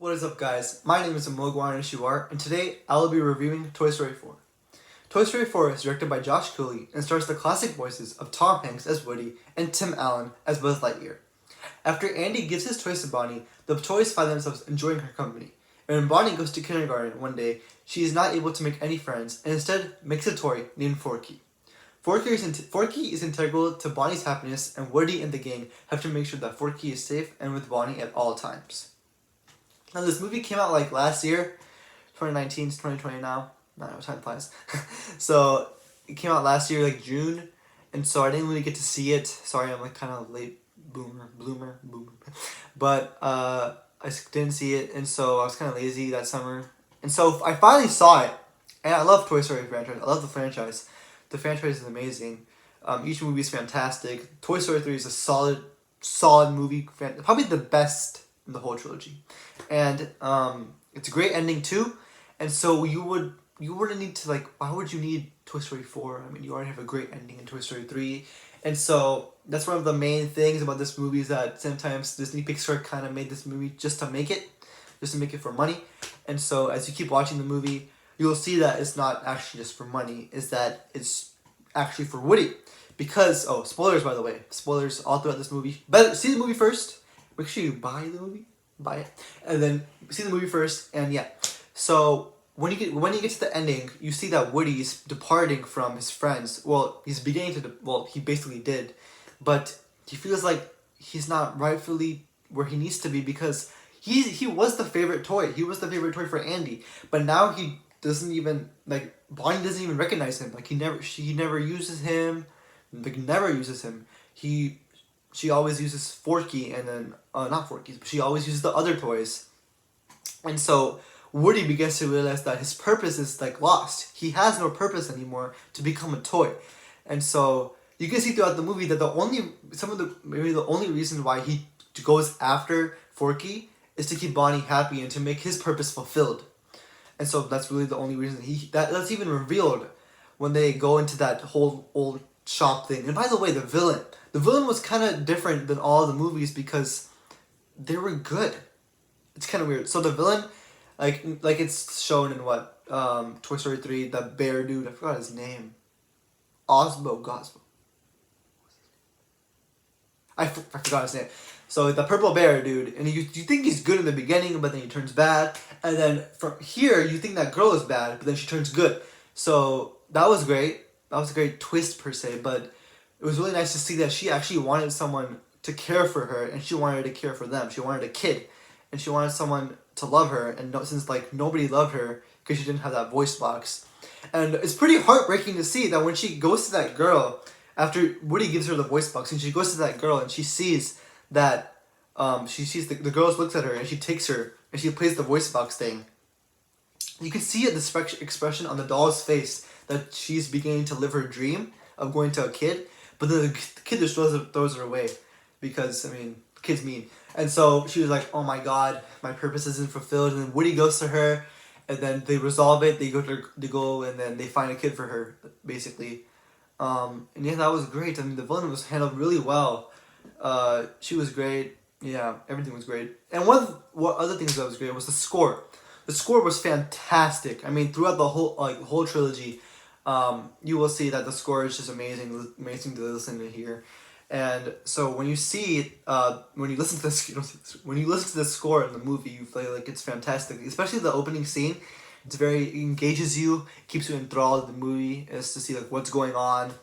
What is up, guys? My name is Amogh Waranashiwar, and today I will be reviewing Toy Story 4. Toy Story 4 is directed by Josh Cooley and stars the classic voices of Tom Hanks as Woody and Tim Allen as Buzz Lightyear. After Andy gives his toys to Bonnie, the toys find themselves enjoying her company. And when Bonnie goes to kindergarten one day, she is not able to make any friends and instead makes a toy named Forky. Forky is integral to Bonnie's happiness, and Woody and the gang have to make sure that Forky is safe and with Bonnie at all times. Now, this movie came out like last year, 2019, it's 2020 now. I don't know, time flies. So, it came out last year, like June, and so I didn't really get to see it. Sorry, I'm like kind of late bloomer. But, I didn't see it, and so I was kind of lazy that summer. And so, I finally saw it, and I love Toy Story franchise. I love the franchise. The franchise is amazing. Each movie is fantastic. Toy Story 3 is a solid movie. Probably the best in the whole trilogy. And it's a great ending too. And so you wouldn't need to, like, why would you need Toy Story 4? I mean, you already have a great ending in Toy Story 3. And so that's one of the main things about this movie, is that sometimes Disney Pixar kind of made this movie just to make it for money. And so as you keep watching the movie, you'll see that it's not actually just for money, is that it's actually for Woody. Because, spoilers, by the way. Spoilers all throughout this movie. But see the movie first. Make sure you buy the movie. Buy it. And then see the movie first. And yeah. So when you get to the ending, you see that Woody's departing from his friends. Well, he's beginning to... he basically did. But he feels like he's not rightfully where he needs to be, because he was the favorite toy. He was the favorite toy for Andy. But now he doesn't even... like, Bonnie doesn't even recognize him. Like, she never uses him. Like, never uses him. She always uses Forky, and then not Forky, but she always uses the other toys. And so Woody begins to realize that his purpose is like lost. He has no purpose anymore to become a toy. And so you can see throughout the movie that maybe the only reason why he goes after Forky is to keep Bonnie happy and to make his purpose fulfilled. And so that's really the only reason that's even revealed when they go into that whole old shop thing. And by the way, the villain was kind of different than all the movies because they were good. It's kind of weird. So the villain, like it's shown in what, Toy Story 3, the bear dude, I forgot his name. Gosbo. I forgot his name. So the purple bear dude, and you think he's good in the beginning, but then he turns bad. And then from here, you think that girl is bad, but then she turns good. So that was great. That was a great twist per se, but it was really nice to see that she actually wanted someone to care for her, and she wanted to care for them. She wanted a kid, and she wanted someone to love her, and since like nobody loved her because she didn't have that voice box. And it's pretty heartbreaking to see that when she goes to that girl, after Woody gives her the voice box, and she goes to that girl and she sees that, she sees the girl looks at her and she takes her and she plays the voice box thing. You can see the expression on the doll's face that she's beginning to live her dream of going to a kid, but then the kid just throws her away because, I mean, kids mean. And so she was like, oh my god, my purpose isn't fulfilled. And then Woody goes to her, and then they resolve it. They go and then they find a kid for her, basically. And yeah, that was great. I mean, the villain was handled really well. She was great. Yeah, everything was great. And what other things that was great was the score. The score was fantastic. I mean, throughout the whole trilogy, you will see that the score is just amazing to listen to hear. And so when you see, when you listen to the score in the movie, you feel like it's fantastic. Especially the opening scene, it engages you, keeps you enthralled in the movie, is to see like what's going on,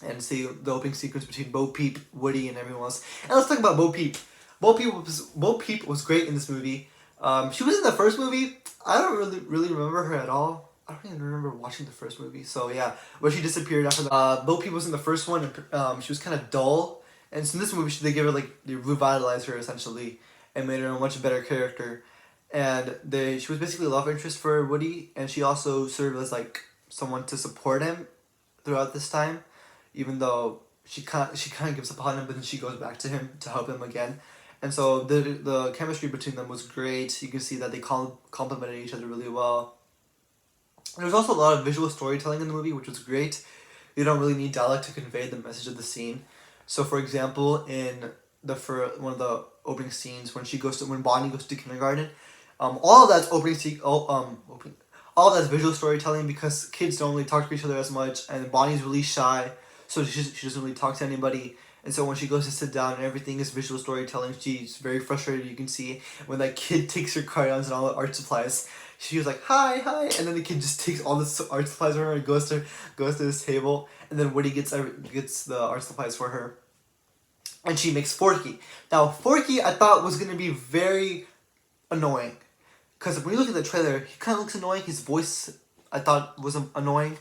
and see the opening sequence between Bo Peep, Woody, and everyone else. And let's talk about Bo Peep. Bo Peep was great in this movie. She was in the first movie. I don't really remember her at all. I don't even remember watching the first movie. So yeah, but she disappeared after that. Bo Peep was in the first one, and she was kind of dull. And so in this movie, they revitalized her essentially and made her a much better character. And she was basically a love interest for Woody, and she also served as like someone to support him throughout this time, even though she kind of gives up on him, but then she goes back to him to help him again. And so the chemistry between them was great. You can see that they complemented each other really well. And there's also a lot of visual storytelling in the movie, which was great. You don't really need dialogue to convey the message of the scene. So, for example, in one of the opening scenes when Bonnie goes to kindergarten. All of that's all of that's visual storytelling because kids don't really talk to each other as much, and Bonnie's really shy, so she doesn't really talk to anybody. And so when she goes to sit down and everything is visual storytelling, she's very frustrated. You can see when that kid takes her crayons and all the art supplies. She was like, "Hi, hi," and then the kid just takes all the art supplies from her and goes to this table, and then Woody gets the art supplies for her, and she makes Forky. Now Forky I thought was gonna be very annoying, because when you look at the trailer, he kind of looks annoying. His voice I thought was annoying.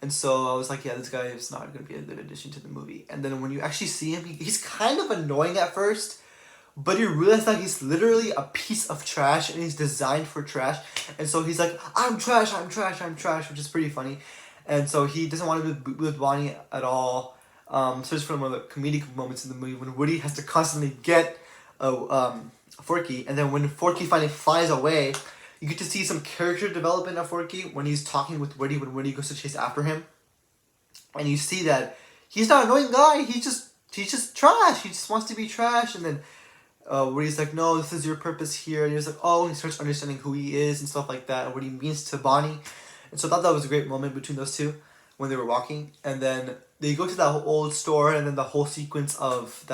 And so I was like, yeah, this guy is not going to be a good addition to the movie. And then when you actually see him, he's kind of annoying at first, but you realize that he's literally a piece of trash and he's designed for trash. And so he's like, I'm trash, I'm trash, I'm trash, which is pretty funny. And so he doesn't want to be with Bonnie at all. So it's one of the comedic moments in the movie when Woody has to constantly get Forky. And then when Forky finally flies away, you get to see some character development of Forky when he's talking with Woody when Woody goes to chase after him. And you see that he's not an annoying guy, he's just trash. He just wants to be trash. And then Woody's like, no, this is your purpose here. And he's like, oh, and he starts understanding who he is and stuff like that, and what he means to Bonnie. And so I thought that was a great moment between those two when they were walking. And then they go to that old store, and then the whole sequence of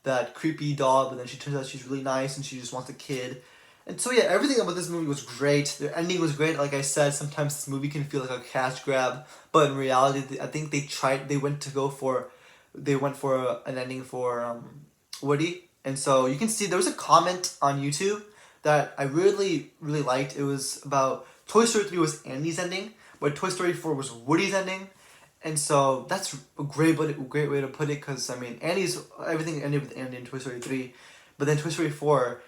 that creepy doll, but then she turns out she's really nice and she just wants a kid. And so yeah, everything about this movie was great. The ending was great. Like I said, sometimes this movie can feel like a cash grab, but in reality, I think they went for an ending for Woody. And so you can see there was a comment on YouTube that I really liked. It was about Toy Story 3 was Andy's ending, but Toy Story 4 was Woody's ending. And so that's a great way to put it, because I mean, everything ended with Andy in Toy Story 3, but then Toy Story 4,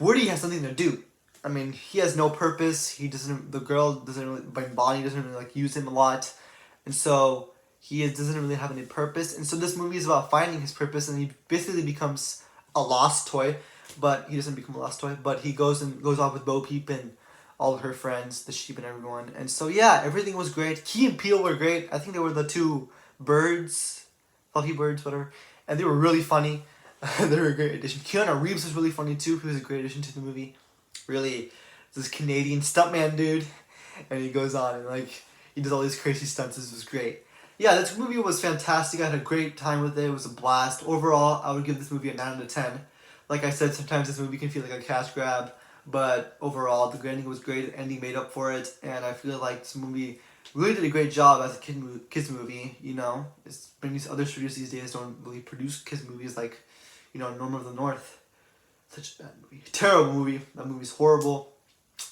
Woody has something to do. I mean, he has no purpose. The girl doesn't really, Bonnie doesn't really like use him a lot. And so doesn't really have any purpose. And so this movie is about finding his purpose, and he basically becomes a lost toy, but he doesn't become a lost toy, but he goes off with Bo Peep and all of her friends, the sheep and everyone. And so yeah, everything was great. Key and Peele were great. I think they were the two birds, fluffy birds, whatever. And they were really funny. They were a great addition. Keanu Reeves was really funny too. He was a great addition to the movie. Really, this Canadian stuntman dude, and he goes on and like he does all these crazy stunts. This was great. Yeah, this movie was fantastic. I had a great time with it. It was a blast. Overall, I would give this movie a 9 out of 10. Like I said, sometimes this movie can feel like a cash grab, but overall, the ending was great. The ending made up for it, and I feel like this movie really did a great job as a kids movie. You know, these other studios these days don't really produce kids movies like, you know, Norm of the North. Such a bad movie. Terrible movie. That movie's horrible.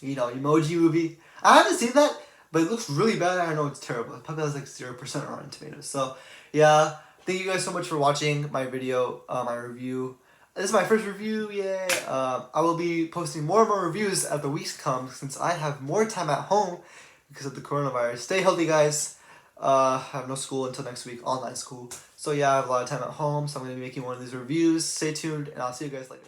You know, Emoji Movie. I haven't seen that, but it looks really bad. I know it's terrible. It probably has like 0% Rotten Tomatoes. So, yeah. Thank you guys so much for watching my video, my review. This is my first review, yay! I will be posting more and more reviews as the weeks come, since I have more time at home because of the coronavirus. Stay healthy, guys. I have no school until next week, online school. So yeah, I have a lot of time at home, so I'm going to be making one of these reviews. Stay tuned, and I'll see you guys later.